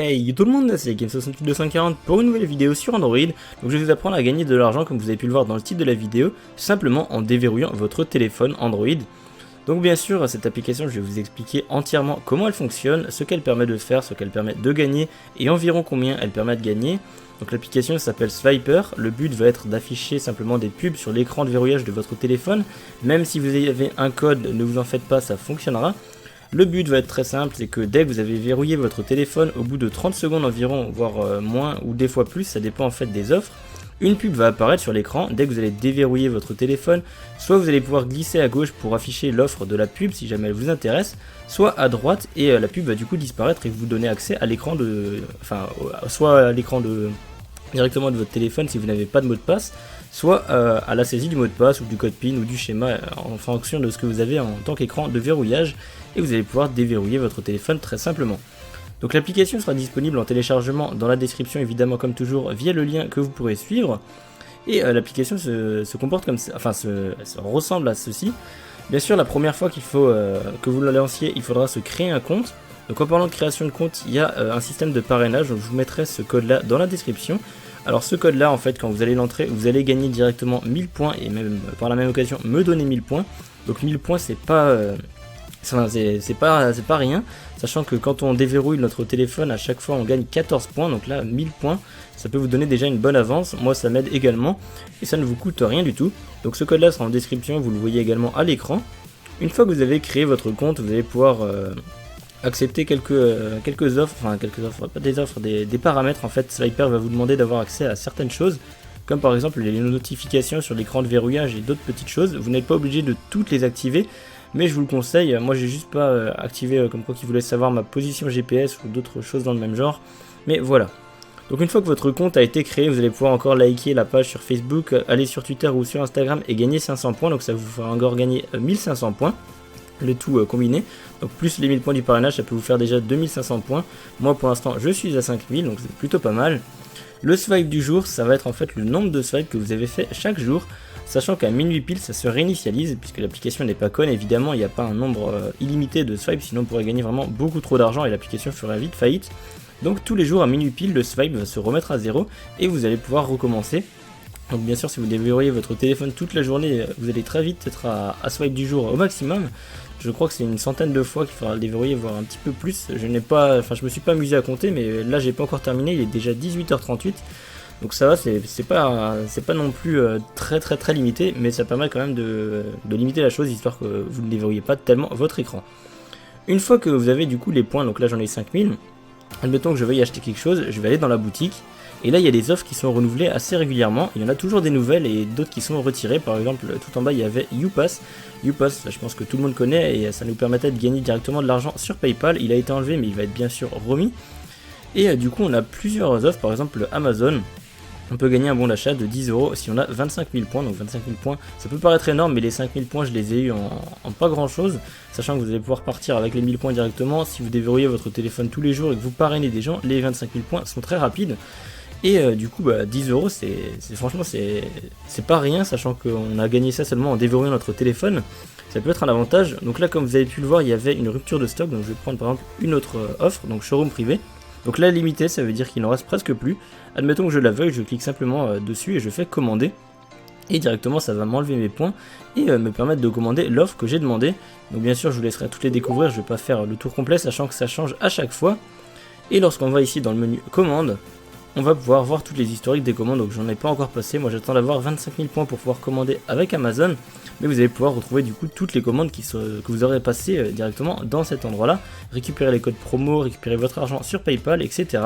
Hey tout le monde, c'est Game68240 pour une nouvelle vidéo sur Android. Donc je vais vous apprendre à gagner de l'argent comme vous avez pu le voir dans le titre de la vidéo, simplement en déverrouillant votre téléphone Android. Donc bien sûr, cette application, je vais vous expliquer entièrement comment elle fonctionne, ce qu'elle permet de faire, ce qu'elle permet de gagner et environ combien elle permet de gagner. Donc l'application s'appelle Swiper, le but va être d'afficher simplement des pubs sur l'écran de verrouillage de votre téléphone. Même si vous avez un code, ne vous en faites pas, ça fonctionnera. Le but va être très simple, c'est que dès que vous avez verrouillé votre téléphone, au bout de 30 secondes environ, voire moins ou des fois plus, ça dépend en fait des offres, une pub va apparaître sur l'écran. Dès que vous allez déverrouiller votre téléphone, soit vous allez pouvoir glisser à gauche pour afficher l'offre de la pub si jamais elle vous intéresse, soit à droite et la pub va du coup disparaître et vous donner accès à l'écran de... Enfin, soit à l'écran de... directement de votre téléphone si vous n'avez pas de mot de passe, soit à la saisie du mot de passe ou du code PIN ou du schéma en fonction de ce que vous avez en tant qu'écran de verrouillage, et vous allez pouvoir déverrouiller votre téléphone très simplement. Donc l'application sera disponible en téléchargement dans la description, évidemment comme toujours via le lien que vous pourrez suivre, et l'application se comporte comme ça, enfin ressemble à ceci. Bien sûr, la première fois qu'il faut que vous la lanciez, il faudra se créer un compte. Donc en parlant de création de compte, il y a un système de parrainage, donc je vous mettrai ce code là dans la description. Alors ce code là, en fait, quand vous allez l'entrer, vous allez gagner directement 1000 points et même par la même occasion me donner 1000 points. Donc 1000 points c'est pas rien, sachant que quand on déverrouille notre téléphone, à chaque fois on gagne 14 points, donc là 1000 points, ça peut vous donner déjà une bonne avance. Moi ça m'aide également et ça ne vous coûte rien du tout. Donc ce code là sera en description, vous le voyez également à l'écran. Une fois que vous avez créé votre compte, vous allez pouvoir accepter quelques offres, enfin quelques offres, pas des offres, des paramètres. En fait, Swiper va vous demander d'avoir accès à certaines choses, comme par exemple les notifications sur l'écran de verrouillage et d'autres petites choses. Vous n'êtes pas obligé de toutes les activer, mais je vous le conseille. Moi j'ai juste pas activé comme quoi qui vous laisse savoir ma position GPS ou d'autres choses dans le même genre, mais voilà. Donc une fois que votre compte a été créé, vous allez pouvoir encore liker la page sur Facebook, aller sur Twitter ou sur Instagram et gagner 500 points, donc ça vous fera encore gagner 1500 points. Le tout combiné, donc plus les 1000 points du parrainage, ça peut vous faire déjà 2500 points. Moi pour l'instant je suis à 5000, donc c'est plutôt pas mal. Le swipe du jour, ça va être en fait le nombre de swipes que vous avez fait chaque jour, sachant qu'à minuit pile ça se réinitialise, puisque l'application n'est pas conne, évidemment il n'y a pas un nombre illimité de swipes, sinon on pourrait gagner vraiment beaucoup trop d'argent et l'application ferait vite faillite. Donc tous les jours à minuit pile, le swipe va se remettre à zéro et vous allez pouvoir recommencer. Donc bien sûr, si vous déverrouillez votre téléphone toute la journée, vous allez très vite être à swipe du jour au maximum. Je crois que c'est une centaine de fois qu'il faudra le déverrouiller, voire un petit peu plus. Je me suis pas amusé à compter, mais là j'ai pas encore terminé, il est déjà 18h38. Donc ça va, c'est pas non plus très limité, mais ça permet quand même de limiter la chose, histoire que vous ne déverrouillez pas tellement votre écran. Une fois que vous avez du coup les points, donc là j'en ai 5000, admettons que je veuille acheter quelque chose, je vais aller dans la boutique. Et là il y a des offres qui sont renouvelées assez régulièrement, il y en a toujours des nouvelles et d'autres qui sont retirées. Par exemple tout en bas il y avait YouPass, je pense que tout le monde connaît et ça nous permettait de gagner directement de l'argent sur Paypal. Il a été enlevé mais il va être bien sûr remis. Et du coup on a plusieurs offres, par exemple Amazon, on peut gagner un bon d'achat de 10 € si on a 25 000 points, donc 25 000 points ça peut paraître énorme, mais les 5 000 points je les ai eu en pas grand chose, sachant que vous allez pouvoir partir avec les 1000 points directement. Si vous déverrouillez votre téléphone tous les jours et que vous parrainez des gens, les 25 000 points sont très rapides. Et du coup 10 €, franchement c'est pas rien, sachant qu'on a gagné ça seulement en déverrouillant notre téléphone. Ça peut être un avantage. Donc là comme vous avez pu le voir, il y avait une rupture de stock, donc je vais prendre par exemple une autre offre, donc showroom privé. Donc là limité, ça veut dire qu'il n'en reste presque plus. Admettons que je la veuille, je clique simplement dessus et je fais commander. Et directement ça va m'enlever mes points et me permettre de commander l'offre que j'ai demandé. Donc bien sûr je vous laisserai toutes les découvrir, je vais pas faire le tour complet, sachant que ça change à chaque fois. Et lorsqu'on va ici dans le menu commande, on va pouvoir voir toutes les historiques des commandes. Donc j'en ai pas encore passé, moi j'attends d'avoir 25 000 points pour pouvoir commander avec Amazon. Mais vous allez pouvoir retrouver du coup toutes les commandes que vous aurez passées directement dans cet endroit là. Récupérer les codes promo, récupérer votre argent sur Paypal, etc.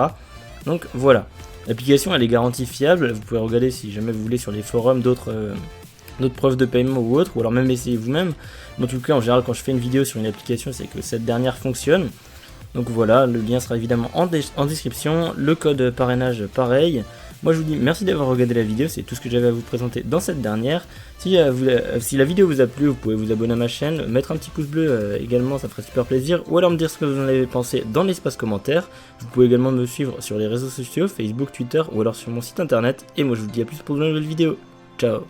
Donc voilà, l'application elle est garantie fiable. Vous pouvez regarder si jamais vous voulez sur les forums d'autres preuves de paiement ou autres, ou alors même essayer vous-même. Mais en tout cas en général quand je fais une vidéo sur une application, c'est que cette dernière fonctionne. Donc voilà, le lien sera évidemment en description, le code parrainage pareil. Moi je vous dis merci d'avoir regardé la vidéo, c'est tout ce que j'avais à vous présenter dans cette dernière. Si la vidéo vous a plu, vous pouvez vous abonner à ma chaîne, mettre un petit pouce bleu également, ça ferait super plaisir. Ou alors me dire ce que vous en avez pensé dans l'espace commentaire. Vous pouvez également me suivre sur les réseaux sociaux, Facebook, Twitter ou alors sur mon site internet. Et moi je vous dis à plus pour de nouvelles vidéos. Ciao.